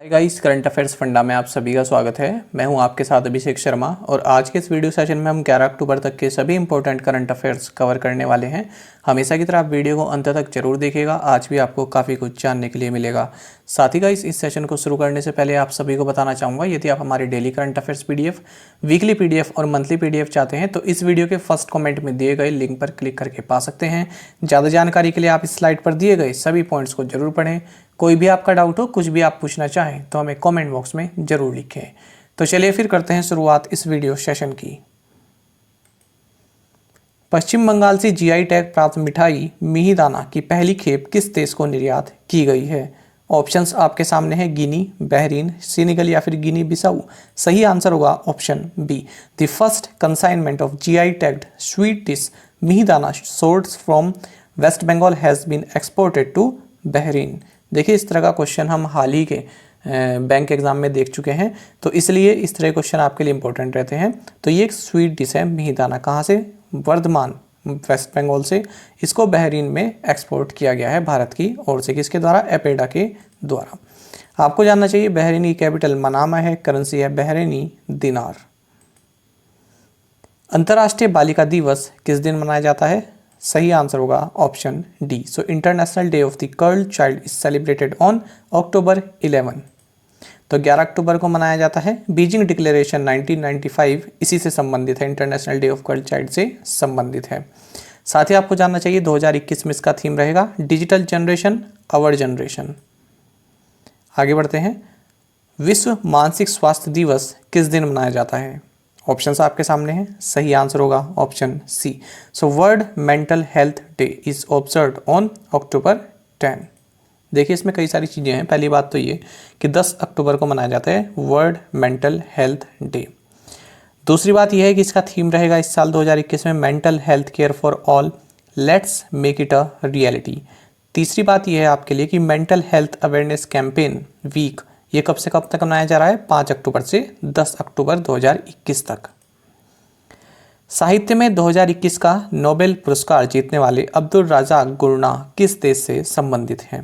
Hi guys, current affairs funda में आप सभी का स्वागत है। मैं हूं आपके साथ अभिषेक शर्मा और आज के इस वीडियो सेशन में हम 11 अक्टूबर तक के सभी इंपॉर्टेंट करंट अफेयर्स कवर करने वाले हैं। हमेशा की तरह आप वीडियो को अंत तक जरूर देखिएगा, आज भी आपको काफ़ी कुछ जानने के लिए मिलेगा। साथ ही गाइस, इस सेशन को शुरू करने से पहले आप सभी को बताना चाहूँगा, यदि आप हमारे daily current affairs PDF, weekly PDF और मंथली पीडीएफ चाहते हैं तो इस वीडियो के फर्स्ट कमेंट में दिए गए लिंक पर क्लिक करके पा सकते हैं। ज़्यादा जानकारी के लिए आप इस स्लाइड पर दिए गए सभी पॉइंट्स को जरूर पढ़ें। कोई भी आपका डाउट हो, कुछ भी आप पूछना चाहें तो हमें कमेंट बॉक्स में जरूर लिखें। तो चलिए फिर करते हैं शुरुआत इस वीडियो सेशन की। पश्चिम बंगाल से जीआई टैग प्राप्त मिठाई मिहिदाना की पहली खेप किस देश को निर्यात की गई है? ऑप्शंस आपके सामने है, गिनी, बहरीन, सेनेगल या फिर गिनी बिसाऊ। सही आंसर होगा option B. The first consignment of GI tagged sweet dish mihidana source from West Bengal has been exported to Bahrain. देखिए, इस तरह का क्वेश्चन हम हाल ही के बैंक एग्जाम में देख चुके हैं, तो इसलिए इस तरह के क्वेश्चन आपके लिए इंपॉर्टेंट रहते हैं। तो ये एक स्वीट डिश है मिहिदाना, कहाँ से? वर्धमान, वेस्ट बंगाल से। इसको बहरीन में एक्सपोर्ट किया गया है भारत की ओर से। किसके द्वारा? एपेडा के द्वारा। आपको जानना चाहिए बहरीन की कैपिटल मनामा है, करेंसी है बहरीनी दिनार। अंतर्राष्ट्रीय बालिका दिवस किस दिन मनाया जाता है? सही आंसर होगा option D. So international day of the girl child is celebrated on October 11। तो 11 अक्टूबर को मनाया जाता है। बीजिंग डिक्लेरेशन 1995 इसी से संबंधित है, international day of girl child से संबंधित है। साथ ही आपको जानना चाहिए 2021 में इसका थीम रहेगा डिजिटल जनरेशन आवर जनरेशन। आगे बढ़ते हैं। विश्व मानसिक स्वास्थ्य दिवस किस दिन मनाया जाता है? ऑप्शंस आपके सामने हैं। सही आंसर होगा option C. So world mental health day is observed on October 10। देखिए, इसमें कई सारी चीज़ें हैं। पहली बात तो ये कि 10 अक्टूबर को मनाया जाता है वर्ल्ड मेंटल हेल्थ डे। दूसरी बात यह है कि इसका थीम रहेगा इस साल 2021 में mental health care for all, let's make it a reality. तीसरी बात यह है आपके लिए कि mental health awareness campaign week ये कब से कब तक मनाया जा रहा है? 5 अक्टूबर से 10 अक्टूबर 2021 तक। साहित्य में 2021 का नोबेल पुरस्कार जीतने वाले अब्दुल रज़ाक गुरनाह किस देश से संबंधित हैं?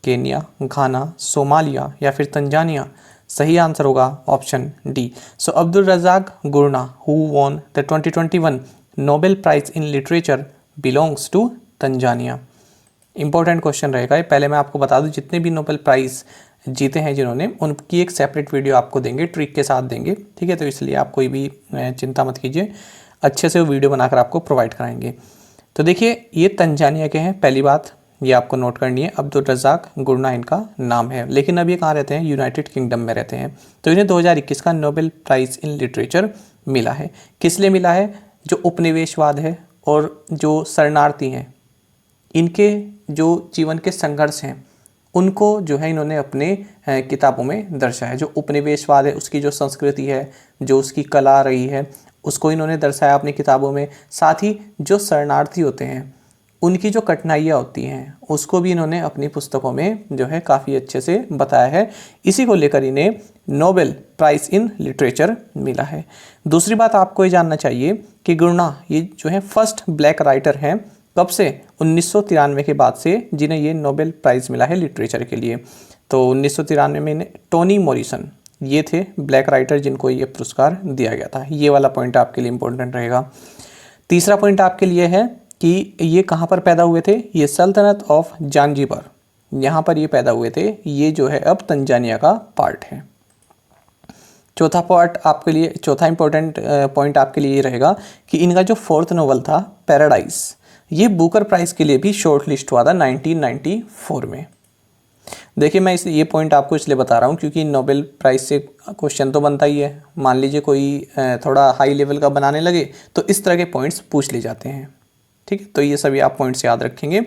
केन्या, घाना, सोमालिया या फिर तंजानिया। सही आंसर होगा option D. So Abdul Razak Gurnah who won the 2021 Nobel prize in literature belongs to Tanzania. Important question रहेगा ये। पहले मैं आपको बता दूं, जितने भी नोबेल प्राइज जीते हैं जिन्होंने, उनकी एक सेपरेट वीडियो आपको देंगे, ट्रिक के साथ देंगे, ठीक है? तो इसलिए आप कोई भी चिंता मत कीजिए, अच्छे से वो वीडियो बनाकर आपको प्रोवाइड कराएंगे। तो देखिए, ये तंजानिया के हैं। पहली बात ये आपको नोट करनी है, अब्दुल रज़ाक गुरनाह इनका नाम है। लेकिन अब ये कहाँ रहते हैं? यूनाइटेड किंगडम में रहते हैं। तो इन्हें 2021 का नोबेल प्राइज़ इन लिटरेचर मिला है। किस लिए मिला है? जो उपनिवेशवाद है और जो शरणार्थी हैं, इनके जो जीवन के संघर्ष हैं उनको जो है इन्होंने अपने किताबों में दर्शाया। जो उपनिवेशवाद है उसकी जो संस्कृति है, जो उसकी कला रही है, उसको इन्होंने दर्शाया अपनी किताबों में। साथ ही जो शरणार्थी होते हैं उनकी जो कठिनाइयाँ होती हैं उसको भी इन्होंने अपनी पुस्तकों में जो है काफ़ी अच्छे से बताया है। इसी को लेकर इन्हें नोबेल प्राइज़ इन लिटरेचर मिला है। दूसरी बात आपको ये जानना चाहिए कि गुरनाह ये जो है फर्स्ट ब्लैक राइटर हैं। कब से? 1993 के बाद से, जिन्हें ये नोबेल प्राइज़ मिला है लिटरेचर के लिए। तो 1993 में इन्हें टोनी मॉरिसन ये थे ब्लैक राइटर जिनको ये पुरस्कार दिया गया था। ये वाला पॉइंट आपके लिए इंपॉर्टेंट रहेगा। तीसरा पॉइंट आपके लिए है कि ये कहाँ पर पैदा हुए थे? ये सल्तनत ऑफ जांजिबार, यहाँ पर ये पैदा हुए थे। ये जो है अब तंजानिया का पार्ट है। चौथा पार्ट आपके लिए, चौथा इंपॉर्टेंट पॉइंट आपके लिए ये रहेगा कि इनका जो फोर्थ नोवेल था पैराडाइज, ये बुकर प्राइज़ के लिए भी शॉर्ट लिस्ट हुआ था 1994 में। देखिए, मैं ये पॉइंट आपको इसलिए बता रहा हूँ क्योंकि नोबेल प्राइज़ से क्वेश्चन तो बनता ही है। मान लीजिए कोई थोड़ा हाई लेवल का बनाने लगे तो इस तरह के पॉइंट्स पूछ ले जाते हैं, ठीक है? तो ये सभी आप पॉइंट्स याद रखेंगे।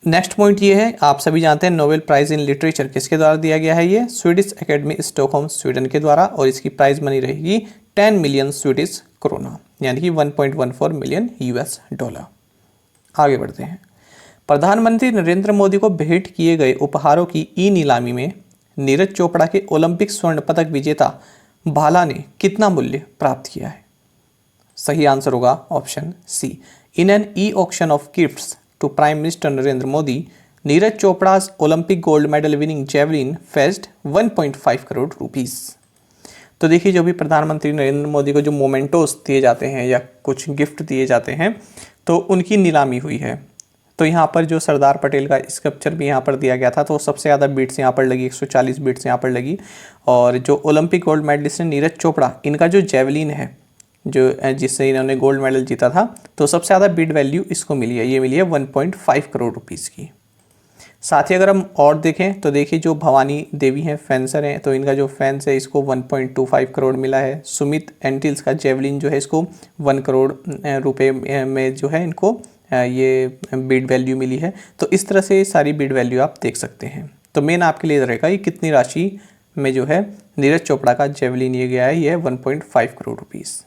नेक्स्ट पॉइंट ये है, आप सभी जानते हैं नोबेल प्राइज़ इन लिटरेचर किसके द्वारा दिया गया है? ये स्वीडिश एकेडमी स्टॉकहोम स्वीडन के द्वारा, और इसकी प्राइस मनी रहेगी 10 मिलियन स्वीडिश क्रोना, यानी कि 1.14 मिलियन US डॉलर। आगे बढ़ते हैं। प्रधानमंत्री नरेंद्र मोदी को भेंट किए गए उपहारों की ई नीलामी में नीरज चोपड़ा के ओलंपिक स्वर्ण पदक विजेता भाला ने कितना मूल्य प्राप्त किया है? सही आंसर होगा option C. In an e auction of gifts to prime minister Narendra Modi, Neeraj Chopra's Olympic gold medal winning javelin fetched 1.5 crore rupees. तो देखिए जो भी प्रधानमंत्री नरेंद्र मोदी को जो मोमेंटोस दिए जाते हैं या कुछ गिफ्ट दिए जाते हैं तो उनकी नीलामी हुई है। तो यहाँ पर जो सरदार पटेल का स्कल्पचर भी यहाँ पर दिया गया था तो सबसे ज़्यादा बीट्स यहाँ पर लगी, 140 बीट्स यहाँ पर लगी। और जो ओलंपिक गोल्ड मेडलिस्ट है नीरज चोपड़ा, इनका जो जेवलिन है जो जिससे इन्होंने गोल्ड मेडल जीता था तो सबसे ज़्यादा बीट वैल्यू इसको मिली है, ये मिली है 1.5 करोड़ रुपीज़ की। साथ ही अगर हम और देखें तो देखिए जो भवानी देवी हैं फेंसर हैं तो इनका जो फेंस है इसको 1.25 करोड़ मिला है। सुमित एंटिल्स का जेवलिन जो है इसको 1 करोड़ रुपए में जो है इनको ये बीड वैल्यू मिली है। तो इस तरह से सारी बीड वैल्यू आप देख सकते हैं। तो मेन आपके लिए रहेगा ये कितनी राशि में जो है नीरज चोपड़ा का जेवलिन ये गया है, ये है 1.5 crore rupees.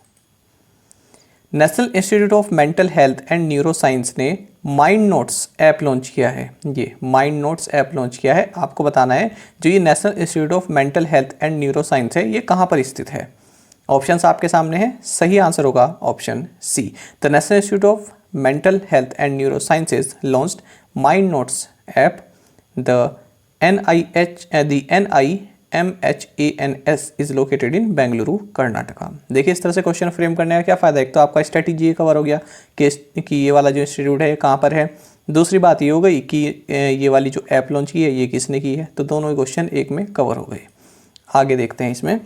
National institute of mental health and neuro science ने माइंड नोट्स ऐप लॉन्च किया है। ये माइंड नोट्स ऐप लॉन्च किया है। आपको बताना है जो ये national institute of mental health and neuro science है ये कहाँ पर स्थित है। ऑप्शंस आपके सामने हैं, सही आंसर होगा option C. The national institute of mental health and neurosciences launched mind notes app. The NIMHANS is located in Bengaluru Karnataka. देखिए इस तरह से क्वेश्चन फ्रेम करने का क्या फ़ायदा है, एक तो आपका स्ट्रेटेजी कवर हो गया कि ये वाला जो इंस्टीट्यूट है कहाँ पर है। दूसरी बात ये हो गई कि ये वाली जो ऐप लॉन्च की है ये किसने की है, तो दोनों ही क्वेश्चन एक में कवर हो गए। आगे देखते हैं इसमें।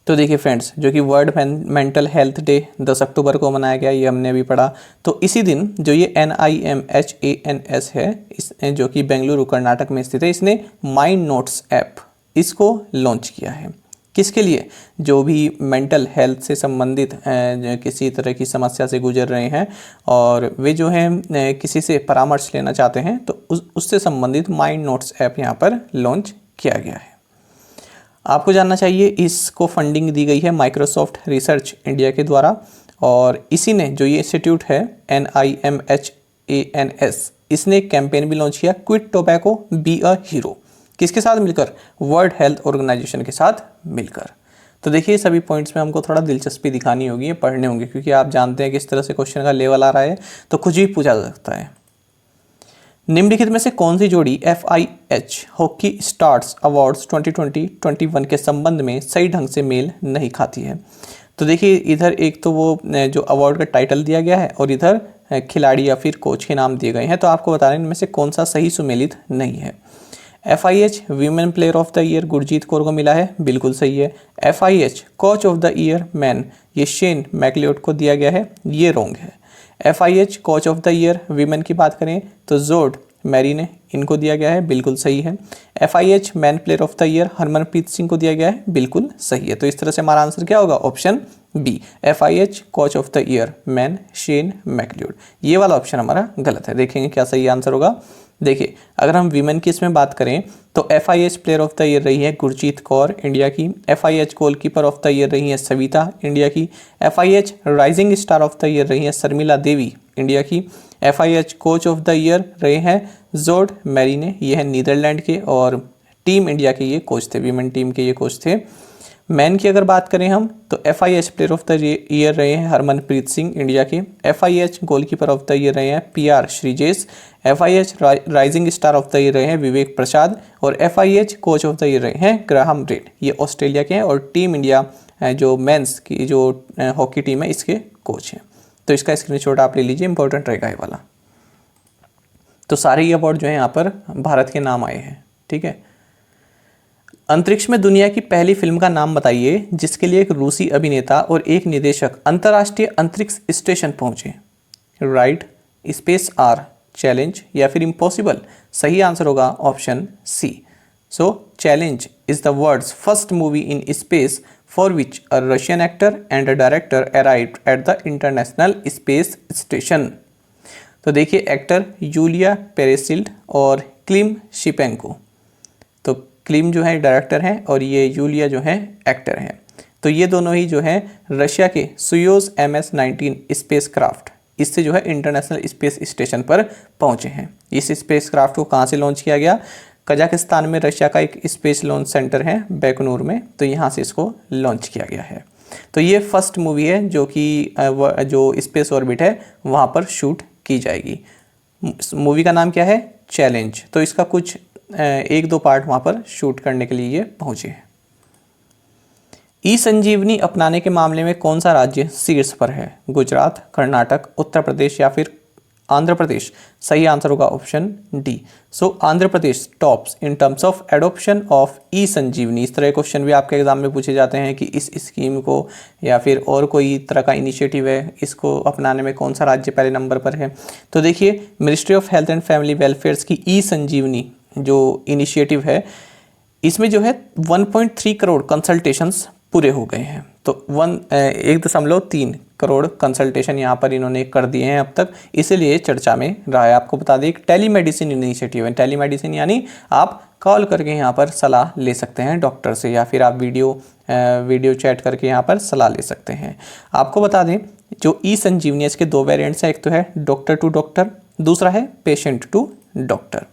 तो देखिए फ्रेंड्स जो कि वर्ल्ड मेंटल हेल्थ डे 10 अक्टूबर को मनाया गया, ये हमने अभी पढ़ा। तो इसी दिन जो ये NIMHANS है इस जो कि बेंगलुरु कर्नाटक में स्थित है, इसने माइंड नोट्स ऐप इसको लॉन्च किया है। किसके लिए, जो भी मेंटल हेल्थ से संबंधित किसी तरह की समस्या से गुजर रहे हैं और वे जो हैं किसी से परामर्श लेना चाहते हैं तो उससे संबंधित माइंड नोट्स ऐप यहाँ पर लॉन्च किया गया है। आपको जानना चाहिए इसको फंडिंग दी गई है माइक्रोसॉफ्ट रिसर्च इंडिया के द्वारा और इसी ने जो ये इंस्टीट्यूट है NIMHANS इसने एक कैंपेन भी लॉन्च किया, quit tobacco be a hero. किसके साथ मिलकर, वर्ल्ड हेल्थ ऑर्गेनाइजेशन के साथ मिलकर। तो देखिए सभी पॉइंट्स में हमको थोड़ा दिलचस्पी दिखानी होगी, पढ़ने होंगे, क्योंकि आप जानते हैं कि इस तरह से क्वेश्चन का लेवल आ रहा है तो कुछ भी पूछा जा सकता है। निम्नलिखित में से कौन सी जोड़ी FIH हॉकी स्टार्स अवार्ड्स 2020-21 के संबंध में सही ढंग से मेल नहीं खाती है। तो देखिए इधर एक तो वो जो अवार्ड का टाइटल दिया गया है और इधर खिलाड़ी या फिर कोच के नाम दिए गए हैं। तो आपको बताना इनमें से कौन सा सही सुमेलित नहीं है। FIH women player of the year Gurjeet Kaur को मिला है, बिल्कुल सही है। FIH coach of the year man ये शेन मैकलियोड को दिया गया है, ये रॉन्ग है। FIH coach of the year women की बात करें तो जोड मैरी ने इनको दिया गया है, बिल्कुल सही है। FIH man player of the year Harmanpreet Singh को दिया गया है, बिल्कुल सही है। तो इस तरह से हमारा आंसर क्या होगा, option B FIH coach of the year man Shane McLeod. ये वाला ऑप्शन हमारा गलत है। देखेंगे क्या सही आंसर होगा। देखिए अगर हम वीमेन की इसमें बात करें तो FIH player of the year रही है गुरजीत कौर इंडिया की। FIH goalkeeper of the year रही है सविता इंडिया की। FIH rising star of the year रही है शर्मिला देवी इंडिया की। FIH coach of the year रहे हैं जोड मैरी ने, ये है नीदरलैंड के और टीम इंडिया के ये कोच थे, वीमेन टीम के ये कोच थे। मैन की अगर बात करें हम तो FIH player of the year रहे हैं हरमनप्रीत सिंह इंडिया के। FIH goalkeeper of the year रहे हैं PR Sreejesh. FIH rising star of the year रहे हैं विवेक प्रसाद और FIH coach of the year रहे हैं ग्राहम रेड, ये ऑस्ट्रेलिया के हैं और टीम इंडिया जो मेंस की जो हॉकी टीम है इसके कोच हैं। तो इसका स्क्रीनशॉट आप ले लीजिए, इंपॉर्टेंट रहेगा ये वाला। तो सारे ही अवार्ड जो है यहाँ पर भारत के नाम आए हैं, ठीक है। अंतरिक्ष में दुनिया की पहली फिल्म का नाम बताइए जिसके लिए एक रूसी अभिनेता और एक निदेशक अंतर्राष्ट्रीय अंतरिक्ष स्टेशन पहुंचे। राइट, स्पेस आर, चैलेंज या फिर इम्पॉसिबल। सही आंसर होगा option C. So challenge is the world's first movie in space for which a Russian actor and a director arrived at the international space station. तो देखिए actor Yulia पेरेसिल्ड और climb शिपेंको। तो climb जो है director हैं और ये यूलिया जो है एक्टर हैं। तो ये दोनों ही जो है रशिया के सुयोज MS-19 स्पेस क्राफ्ट इससे जो है इंटरनेशनल स्पेस स्टेशन पर पहुंचे हैं। इस स्पेस क्राफ्ट को कहाँ से लॉन्च किया गया, कजाकिस्तान में रशिया का एक स्पेस लॉन्च सेंटर है बैकनूर में, तो यहाँ से इसको लॉन्च किया गया है। तो ये फर्स्ट मूवी है जो कि जो स्पेस ऑर्बिट है वहाँ पर शूट की जाएगी। मूवी का नाम क्या है, चैलेंज, तो इसका कुछ एक दो पार्ट वहाँ पर शूट करने के लिए ये पहुँचे हैं। ई संजीवनी अपनाने के मामले में कौन सा राज्य शीर्ष पर है? गुजरात, कर्नाटक, उत्तर प्रदेश या फिर आंध्र प्रदेश? सही आंसर होगा option D. So Andhra Pradesh tops in terms of adoption of e Sanjeevani. इस तरह के क्वेश्चन भी आपके एग्जाम में पूछे जाते हैं कि इस स्कीम को या फिर और कोई तरह का इनिशिएटिव है, इसको अपनाने में कौन सा राज्य पहले नंबर पर है? तो देखिए, ministry of health and family welfare की ई संजीवनी जो इनिशिएटिव है, इसमें जो है 1.3 करोड़ कंसल्टेशंस पूरे हो गए हैं। तो 1.3 करोड़ कंसल्टेशन यहाँ पर इन्होंने कर दिए हैं अब तक, इसीलिए चर्चा में रहा है। आपको बता दें, एक टेलीमेडिसिन इनिशिएटिव है। टेलीमेडिसिन यानी आप कॉल करके यहाँ पर सलाह ले सकते हैं डॉक्टर से, या फिर आप वीडियो चैट करके यहाँ पर सलाह ले सकते हैं। आपको बता दें, जो ई संजीवनी, इसके दो वेरिएंट्स हैं। एक तो है डॉक्टर टू डॉक्टर, दूसरा है पेशेंट टू डॉक्टर।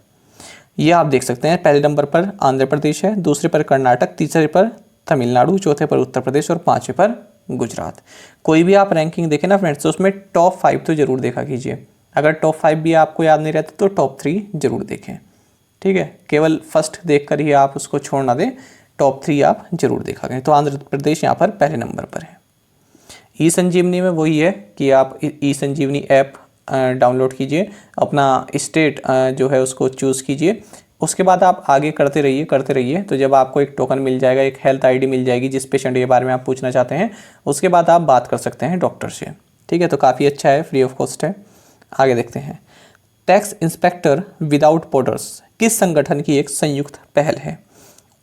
ये आप देख सकते हैं, पहले नंबर पर आंध्र प्रदेश है, दूसरे पर कर्नाटक, तीसरे पर तमिलनाडु, चौथे पर उत्तर प्रदेश और पांचवें पर गुजरात। कोई भी आप रैंकिंग देखें ना फ्रेंड्स, तो उसमें टॉप 5 तो जरूर देखा कीजिए। अगर टॉप 5 भी आपको याद नहीं रहता तो टॉप 3 जरूर देखें, ठीक है। केवल फर्स्ट देखकर ही आप उसको छोड़ ना दें, टॉप 3 आप जरूर देखा करें। तो आंध्र प्रदेश यहाँ पर पहले नंबर पर है। ई संजीवनी में वही है कि आप ई संजीवनी ऐप डाउनलोड कीजिए, अपना स्टेट जो है उसको चूज़ कीजिए, उसके बाद आप आगे करते रहिए। तो जब आपको एक टोकन मिल जाएगा, एक हेल्थ आईडी मिल जाएगी जिस पेशेंट के बारे में आप पूछना चाहते हैं, उसके बाद आप बात कर सकते हैं डॉक्टर से, ठीक है। तो काफ़ी अच्छा है, फ्री ऑफ कॉस्ट है। आगे देखते हैं, टैक्स इंस्पेक्टर विदाउट बॉर्डर्स किस संगठन की एक संयुक्त पहल है?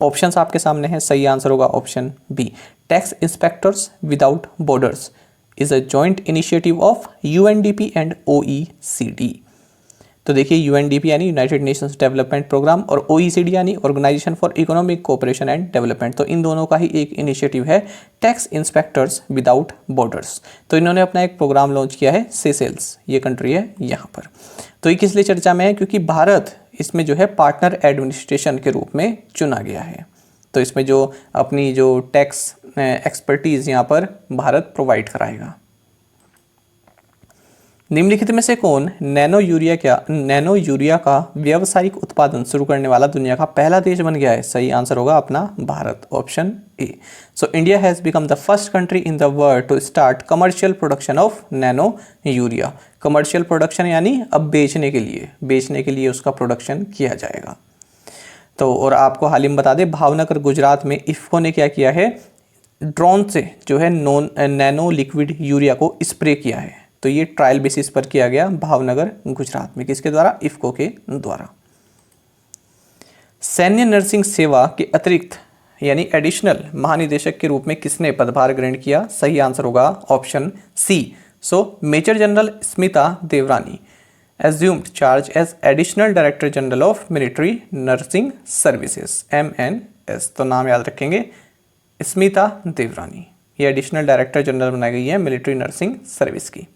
ऑप्शंस आपके सामने हैं, सही आंसर होगा option B. Tax inspectors without borders is a joint initiative of UNDP and OECD। तो देखिए, यूएनडीपी यानी यूनाइटेड नेशंस डेवलपमेंट प्रोग्राम और OECD यानी Organisation for Economic Cooperation and Development. तो इन दोनों का ही एक इनिशिएटिव है टैक्स इंस्पेक्टर्स विदाउट बॉर्डर्स। तो इन्होंने अपना एक प्रोग्राम लॉन्च किया है, सेशेल्स ये कंट्री है यहाँ पर। तो ये किस लिए चर्चा में है? क्योंकि भारत इसमें जो है पार्टनर एडमिनिस्ट्रेशन के रूप में चुना गया है। तो इसमें जो अपनी जो टैक्स एक्सपर्टीज यहाँ पर भारत प्रोवाइड कराएगा। निम्नलिखित में से कौन नैनो यूरिया का व्यावसायिक उत्पादन शुरू करने वाला दुनिया का पहला देश बन गया है? सही आंसर होगा अपना Bharat, option A. So India has become the first country in the world to start commercial production of nano urea. Commercial production यानी अब बेचने के लिए उसका प्रोडक्शन किया जाएगा। तो और आपको हाल ही में बता दें, भावनगर गुजरात में इफ्को ने क्या किया है, ड्रोन से जो है नैनो लिक्विड यूरिया को स्प्रे किया है। तो ये ट्रायल बेसिस पर किया गया भावनगर गुजरात में, किसके द्वारा? इफ्को के द्वारा। सैन्य नर्सिंग सेवा के अतिरिक्त यानी एडिशनल महानिदेशक के रूप में किसने पदभार ग्रहण किया? सही आंसर होगा option C. So Major General Smita Devrani assumed charge as additional director general of military nursing services MNS। तो नाम याद रखेंगे, स्मिता देवरानी, ये एडिशनल डायरेक्टर जनरल बनाई गई है मिलिट्री नर्सिंग सर्विस की।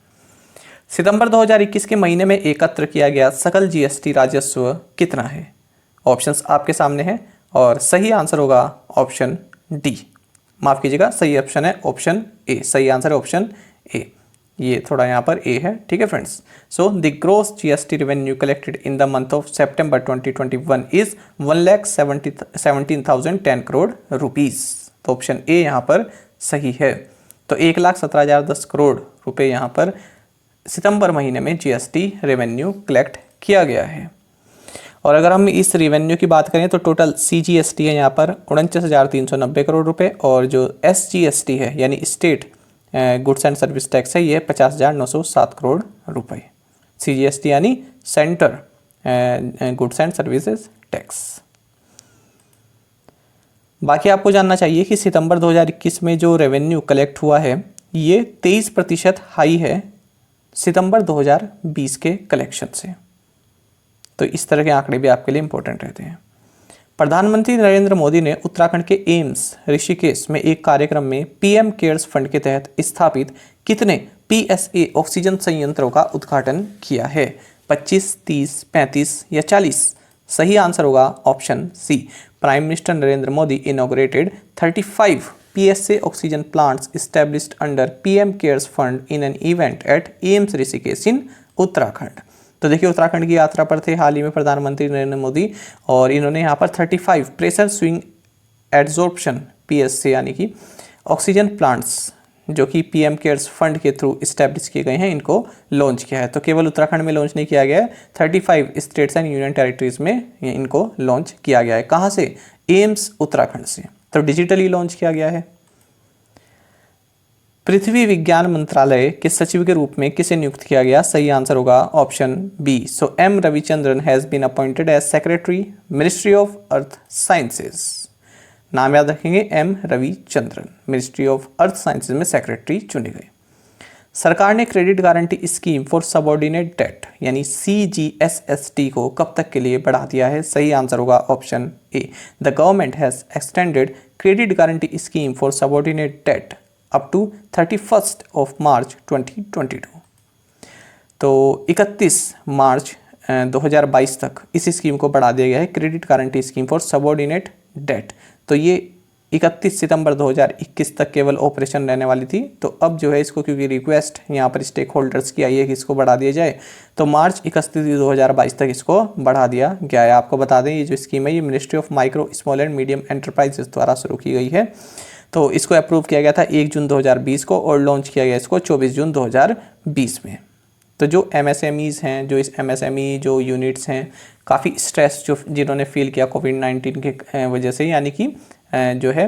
सितंबर 2021 के महीने में एकत्र किया गया सकल जीएसटी राजस्व कितना है? ऑप्शंस आपके सामने हैं और सही आंसर होगा ऑप्शन डी। माफ कीजिएगा, सही ऑप्शन है ऑप्शन ए, सही आंसर है ऑप्शन ए। ये थोड़ा यहाँ पर ए है, ठीक है friends. So the gross GST revenue collected in the month of September 2021 is 1,17,010 crore rupees. तो ऑप्शन ए यहाँ पर सही है। तो 1,17,010 करोड़ रुपए यहाँ पर सितंबर महीने में जीएसटी रेवेन्यू कलेक्ट किया गया है। और अगर हम इस रेवेन्यू की बात करें तो टोटल सीजीएसटी है यहाँ पर 49,390 करोड़ रुपए, और जो एसजीएसटी है यानी state goods and service tax है, ये 50,907 करोड़ रुपए। सीजीएसटी यानी centre goods and services tax. बाकी आपको जानना चाहिए कि सितंबर 2021 में जो रेवेन्यू कलेक्ट हुआ है ये 23% हाई है सितंबर 2020 के कलेक्शन से। तो इस तरह के आंकड़े भी आपके लिए इंपॉर्टेंट रहते हैं। प्रधानमंत्री नरेंद्र मोदी ने उत्तराखंड के एम्स ऋषिकेश में एक कार्यक्रम में पीएम केयर्स फंड के तहत स्थापित कितने पीएसए ऑक्सीजन संयंत्रों का उद्घाटन किया है? 25, 30, 35 या 40? सही आंसर होगा option C. Prime minister Narendra Modi inaugurated 35 PSA oxygen plants established under PM CARES fund in an event at AIIMS Rishikesh in Uttarakhand. तो देखिए उत्तराखंड की यात्रा पर थे हाल ही में प्रधानमंत्री नरेंद्र मोदी, और इन्होंने यहाँ पर 35 प्रेशर स्विंग एड्जॉर्प्शन PSC यानी कि ऑक्सीजन प्लांट्स जो कि PM केयर्स फंड के थ्रू इस्टेब्लिश किए गए हैं, इनको लॉन्च किया है। तो केवल उत्तराखंड में लॉन्च नहीं किया गया है, 35 स्टेट्स एंड यूनियन टेरिटरीज में इनको लॉन्च किया गया है। कहाँ से? एम्स उत्तराखंड से। तो डिजिटली लॉन्च किया गया है। पृथ्वी विज्ञान मंत्रालय के सचिव के रूप में किसे नियुक्त किया गया? सही आंसर होगा option B. So M Ravichandran has been appointed as secretary Ministry of Earth Sciences. नाम याद रखेंगे, M Ravichandran, Ministry of Earth Sciences में सेक्रेटरी चुने गए। सरकार ने credit guarantee scheme for subordinate debt यानी CGSST को कब तक के लिए बढ़ा दिया है? सही आंसर होगा option A. The government has extended credit guarantee scheme for subordinate debt up to 31 March 2022। तो 31 मार्च 2022 तक इस स्कीम को बढ़ा दिया गया है, credit guarantee scheme for subordinate debt. तो ये 31 सितंबर 2021 तक केवल ऑपरेशन रहने वाली थी। तो अब जो है इसको, क्योंकि रिक्वेस्ट यहाँ पर स्टेक होल्डर्स की आई है कि इसको बढ़ा दिया जाए, तो मार्च 31 2022 तक इसको बढ़ा दिया गया है। आपको बता दें ये जो स्कीम है ये ministry of micro small and medium enterprises द्वारा शुरू की गई है। तो इसको अप्रूव किया गया था 1 जून 2020 को और लॉन्च किया गया इसको 24 जून 2020 में। तो जो MSMEs हैं, जो इस MSME जो यूनिट्स हैं, काफ़ी स्ट्रेस जो जिन्होंने फील किया कोविड-19 के वजह से, यानी कि जो है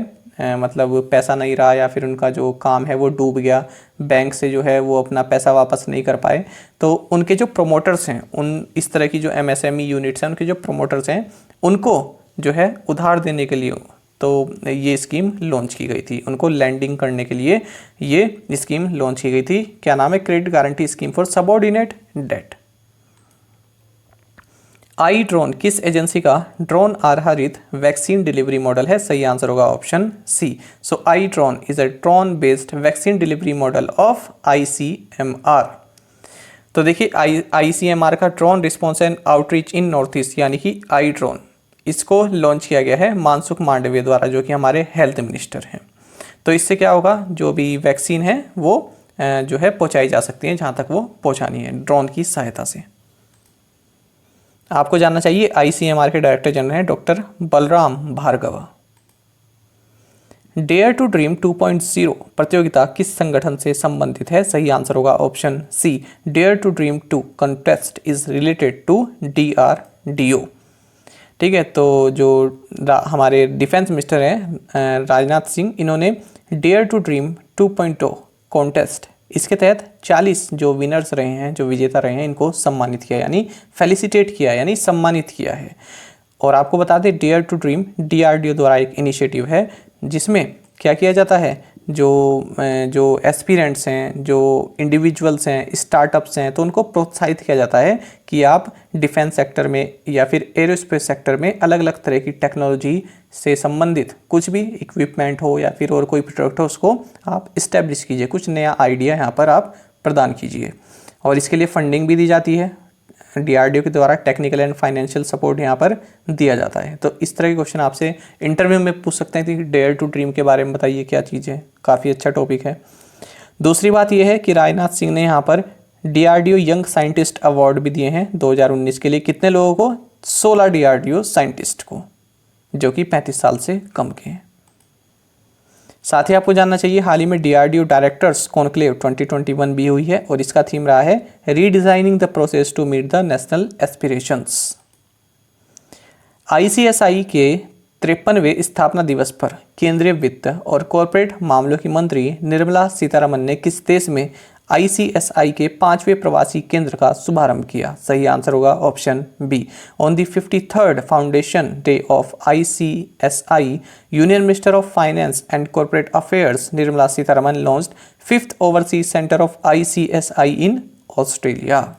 मतलब पैसा नहीं रहा या फिर उनका जो काम है वो डूब गया, बैंक से जो है वो अपना पैसा वापस नहीं कर पाए, तो उनके जो प्रोमोटर्स हैं, उन इस तरह की जो MSME यूनिट्स हैं, उनके जो प्रोमोटर्स हैं, उनको जो है उधार देने के लिए तो ये स्कीम लॉन्च की गई थी। उनको लैंडिंग करने के लिए ये स्कीम लॉन्च की गई थी। क्या नाम है? Credit guarantee scheme for subordinate debt. I drone किस एजेंसी का ड्रोन आधारित वैक्सीन डिलीवरी मॉडल है? सही आंसर होगा option C. So i drone is a drone based vaccine delivery model of ICMR। तो देखिए ICMR का drone response and outreach in North East यानी कि आई ड्रोन, इसको लॉन्च किया गया है मानसुख मांडविया द्वारा, जो कि हमारे हेल्थ मिनिस्टर हैं। तो इससे क्या होगा, जो भी वैक्सीन है वो जो है पहुंचाई जा सकती है जहां तक वो पहुंचानी है ड्रोन की सहायता से। आपको जानना चाहिए ICMR के डायरेक्टर जनरल हैं doctor Balram Bhargava. Dare to dream 2.0 प्रतियोगिता किस संगठन से संबंधित है? सही आंसर होगा option C. Dare to dream 2 contest is related to DRDO। ठीक है, तो जो हमारे डिफेंस मिनिस्टर हैं राजनाथ सिंह, इन्होंने डेयर टू ड्रीम 2.0 कॉन्टेस्ट, इसके तहत 40 जो विनर्स रहे हैं, जो विजेता रहे हैं, इनको सम्मानित किया, यानी फेलिसिटेट किया, यानी सम्मानित किया है। और आपको बता दें डेयर टू ड्रीम DRDO द्वारा एक इनिशिएटिव है जिसमें क्या किया जाता है, जो एस्पिरेंट्स हैं, जो इंडिविजुअल्स हैं, स्टार्टअप्स हैं, तो उनको प्रोत्साहित किया जाता है कि आप डिफेंस सेक्टर में या फिर एरोस्पेस सेक्टर में अलग अलग तरह की टेक्नोलॉजी से संबंधित कुछ भी इक्विपमेंट हो या फिर और कोई प्रोडक्ट हो, उसको आप इस्टेब्लिश कीजिए, कुछ नया आइडिया यहाँ पर आप प्रदान कीजिए। और इसके लिए फंडिंग भी दी जाती है DRDO के द्वारा, टेक्निकल एंड फाइनेंशियल सपोर्ट यहाँ पर दिया जाता है। तो इस तरह के क्वेश्चन आपसे इंटरव्यू में पूछ सकते हैं कि डेयर टू ड्रीम के बारे में बताइए क्या चीज़ है, काफ़ी अच्छा टॉपिक है। दूसरी बात यह है कि राजनाथ सिंह ने यहाँ पर DRDO यंग साइंटिस्ट अवार्ड भी दिए हैं 2019 के लिए। कितने लोगों को? 16 DRDO साइंटिस्ट को, जो कि 35 साल से कम के हैं। साथ ही आपको जानना चाहिए हाल ही में DRDO डायरेक्टर्स कॉन्क्लेव 2021 भी हुई है और इसका थीम रहा है redesigning the process to meet the national aspirations. ICSI के 53वें स्थापना दिवस पर केंद्रीय वित्त और कॉरपोरेट मामलों की मंत्री निर्मला सीतारमण ने किस देश में ICSI के 5वें प्रवासी केंद्र का शुभारंभ किया? सही आंसर होगा option B. On the 53rd foundation day of ICSI, Union Minister of Finance and Corporate Affairs Nirmala Sitharaman launched 5th overseas centre of ICSI in Australia.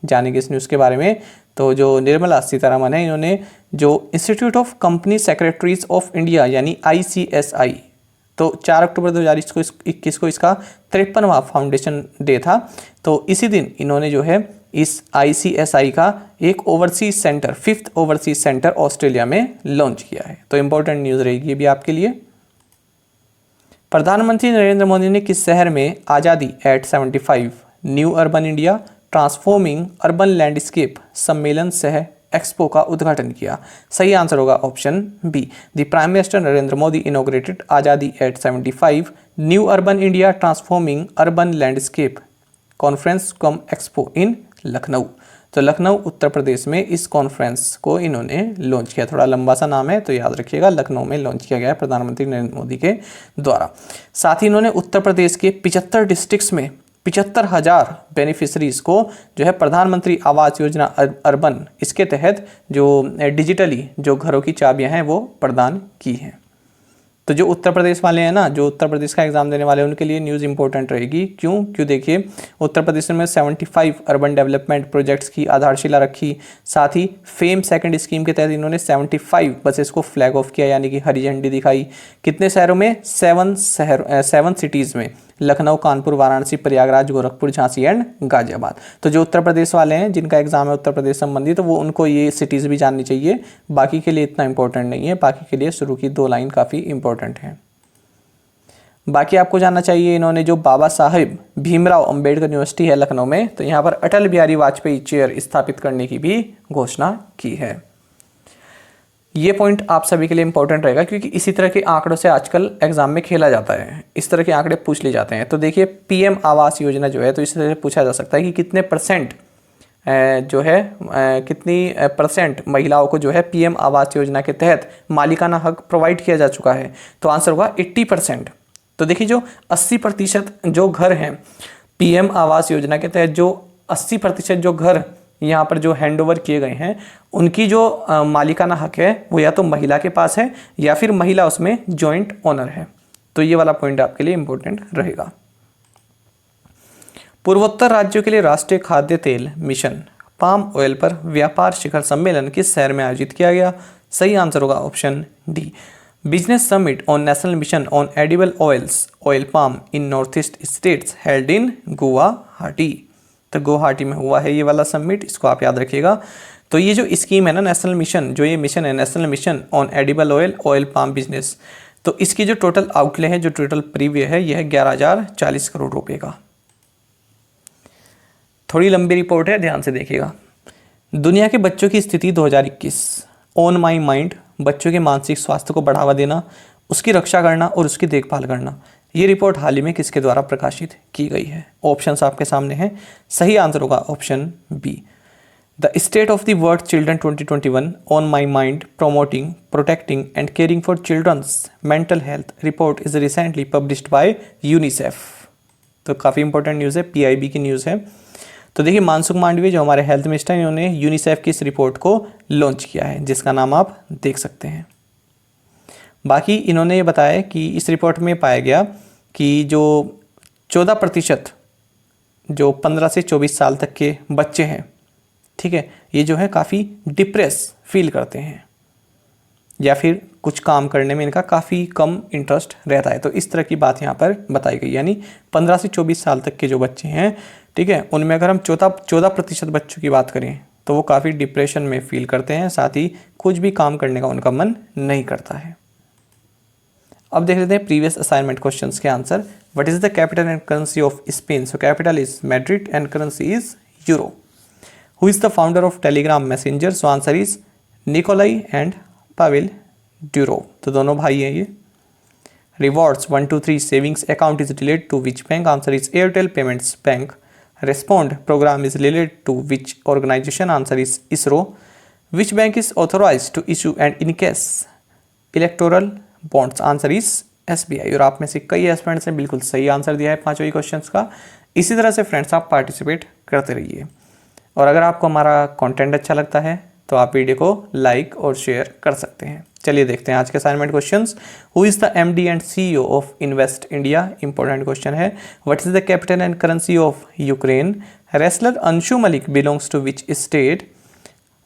जानेंगे इस न्यूज़ के बारे में। तो जो निर्मला सीतारमण है, इन्होंने जो institute of company secretaries of India यानी ICSI, तो 4 अक्टूबर 2021 को इसका 53वां फाउंडेशन डे था। तो इसी दिन इन्होंने जो है इस ICSI का एक overseas centre, 5th overseas centre Australia में लॉन्च किया है। तो इंपॉर्टेंट न्यूज़ रहेगी ये भी आपके लिए। प्रधानमंत्री नरेंद्र मोदी ने किस शहर में Azadi at 75 new urban India transforming urban landscape सम्मेलन सह एक्सपो का उद्घाटन किया? सही आंसर होगा option B. The prime minister Narendra Modi inaugurated Azadi at 75 new urban India transforming urban landscape conference cum expo in Lucknow. तो लखनऊ उत्तर प्रदेश में इस कॉन्फ्रेंस को इन्होंने लॉन्च किया। थोड़ा लंबा सा नाम है तो याद रखिएगा, लखनऊ में लॉन्च किया गया है प्रधानमंत्री नरेंद्र मोदी के द्वारा। साथ ही इन्होंने उत्तर प्रदेश के 75 डिस्ट्रिक्ट्स में 75,000 बेनिफिशरीज को जो है प्रधानमंत्री आवास योजना अर्बन, इसके तहत जो डिजिटली जो घरों की चाबियां हैं वो प्रदान की हैं। तो जो उत्तर प्रदेश वाले हैं ना, जो उत्तर प्रदेश का एग्जाम देने वाले हैं, उनके लिए न्यूज़ इंपॉर्टेंट रहेगी। क्यों देखिए, उत्तर प्रदेश में 75 अर्बन डेवलपमेंट प्रोजेक्ट्स की आधारशिला रखी। साथ ही फेम सेकंड स्कीम के तहत इन्होंने 75 बसेस को फ्लैग ऑफ किया, यानी कि हरी झंडी दिखाई। कितने शहरों में? 7 सिटीज़ में, लखनऊ, कानपुर, वाराणसी, प्रयागराज, गोरखपुर, झांसी एंड गाजियाबाद। तो जो उत्तर प्रदेश वाले हैं जिनका एग्जाम है उत्तर प्रदेश संबंधी, तो वो उनको ये सिटीज़ भी जाननी चाहिए। बाकी के लिए इतना इंपॉर्टेंट नहीं है, बाकी के लिए शुरू की 2 लाइन काफ़ी इंपॉर्टेंट हैं। बाकी आपको जानना चाहिए इन्होंने जो बाबा साहेब भीमराव अंबेडकर यूनिवर्सिटी है लखनऊ में, तो यहाँ पर अटल बिहारी वाजपेयी चेयर स्थापित करने की भी घोषणा की है। ये पॉइंट आप सभी के लिए इंपॉर्टेंट रहेगा, क्योंकि इसी तरह के आंकड़ों से आजकल एग्जाम में खेला जाता है। इस तरह के आंकड़े पूछ लिए जाते हैं। तो देखिए, पीएम आवास योजना जो है, तो इस तरह से पूछा जा सकता है कि कितने परसेंट जो है कितनी परसेंट महिलाओं को जो है पीएम आवास योजना के तहत मालिकाना हक प्रोवाइड किया जा चुका है? तो आंसर होगा 80%। तो देखिए, जो 80% जो घर हैं पीएम आवास योजना के तहत, जो 80% जो घर यहाँ पर जो हैंड ओवर किए गए हैं, उनकी जो मालिकाना हक है वो या तो महिला के पास है या फिर महिला उसमें जॉइंट ओनर है। तो ये वाला पॉइंट आपके लिए इंपॉर्टेंट रहेगा। पूर्वोत्तर राज्यों के लिए राष्ट्रीय खाद्य तेल मिशन पाम ऑयल पर व्यापार शिखर सम्मेलन किस शहर में आयोजित किया गया? सही आंसर होगा option D. Business summit on national mission on edible oils oil palm in North east states held in Guwahati. तो गुवाहाटी में हुआ है ये वाला समिट, इसको आप याद रखिएगा। तो ये जो स्कीम है ना, नेशनल मिशन, जो ये मिशन है national mission on edible oil palm business, तो इसकी जो टोटल आउटले है, जो टोटल प्रीव्यू है, यह है 11,040 करोड़ रुपए का। थोड़ी लंबी रिपोर्ट है, ध्यान से देखिएगा। दुनिया के बच्चों की स्थिति 2021 ऑन माई माइंड, बच्चों के मानसिक स्वास्थ्य को बढ़ावा देना, उसकी रक्षा करना और उसकी देखभाल करना। ये रिपोर्ट हाल ही में किसके द्वारा प्रकाशित की गई है? ऑप्शंस आपके सामने हैं। सही आंसर होगा option B. The state of the world children 2021 on my mind promoting protecting and caring for children's mental health report is recently published by UNICEF. तो काफ़ी इंपॉर्टेंट न्यूज़ है, PIB की न्यूज़ है। तो देखिए, मानसुख मांडविया जो हमारे हेल्थ मिनिस्टर हैं, इन्होंने यूनिसेफ की इस रिपोर्ट को लॉन्च किया है, जिसका नाम आप देख सकते हैं। बाकी इन्होंने ये बताया कि इस रिपोर्ट में पाया गया कि जो 14% जो 15 से 24 साल तक के बच्चे हैं, ठीक है, ये जो है काफ़ी डिप्रेस फील करते हैं या फिर कुछ काम करने में इनका काफ़ी कम इंटरेस्ट रहता है। तो इस तरह की बात यहाँ पर बताई गई, यानी 15 से 24 साल तक के जो बच्चे हैं, ठीक है, उनमें अगर हम 14% बच्चों की बात करें तो वो काफ़ी डिप्रेशन में फील करते हैं, साथ ही कुछ भी काम करने का उनका मन नहीं करता है। अब देख लेते हैं प्रीवियस असाइनमेंट क्वेश्चंस के answer. What is the capital and currency of Spain? So capital is Madrid and currency is euro. Who is the founder of Telegram Messenger? So answer is Nikolai and Pavel Durov. तो दोनों भाई हैं ये। Rewards 1 2 3 savings account is related to which bank? Answer is Airtel Payments Bank. Respond programme is related to which organisation? Answer is ISRO. Which bank is authorise to issue and encash electoral bonds? Answer is SBI। और आप में से कई aspirants ने बिल्कुल सही answer दिया है पांचों ही क्वेश्चंस का। इसी तरह से फ्रेंड्स आप पार्टिसिपेट करते रहिए, और अगर आपको हमारा कंटेंट अच्छा लगता है तो आप वीडियो को लाइक और शेयर कर सकते हैं। चलिए देखते हैं आज के assignment questions. Who is the MD and CEO of invest India? Important question है। What is the capital and currency of Ukraine? Wrestler Anshu Malik belongs to which state?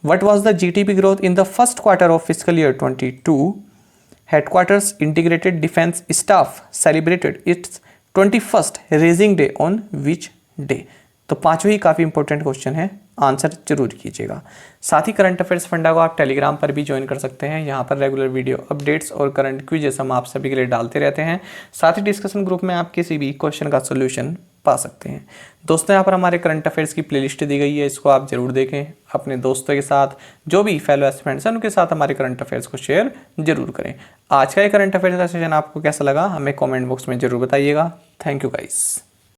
What was the GDP growth in the first quarter of physical year 22? Headquarters Integrated Defense Staff celebrated its 21st Raising Day on which day? तो पांचों ही काफ़ी important question है, answer जरूर कीजिएगा। साथ ही current affairs funda को आप Telegram पर भी ज्वाइन कर सकते हैं। यहाँ पर रेगुलर वीडियो अपडेट्स और करंट क्विजेस हम आप सभी के लिए डालते रहते हैं। साथ ही डिस्कशन ग्रुप में आप किसी भी क्वेश्चन का सोल्यूशन पा सकते हैं। दोस्तों यहाँ पर हमारे करंट अफेयर्स की प्लेलिस्ट दी गई है, इसको आप जरूर देखें। अपने दोस्तों के साथ, जो भी फेलो एस्पिरेंट्स हैं उनके साथ हमारे करंट अफेयर्स को शेयर जरूर करें। आज का ये करंट अफेयर्स का सेशन आपको कैसा लगा हमें कमेंट बॉक्स में जरूर बताइएगा। Thank you guys.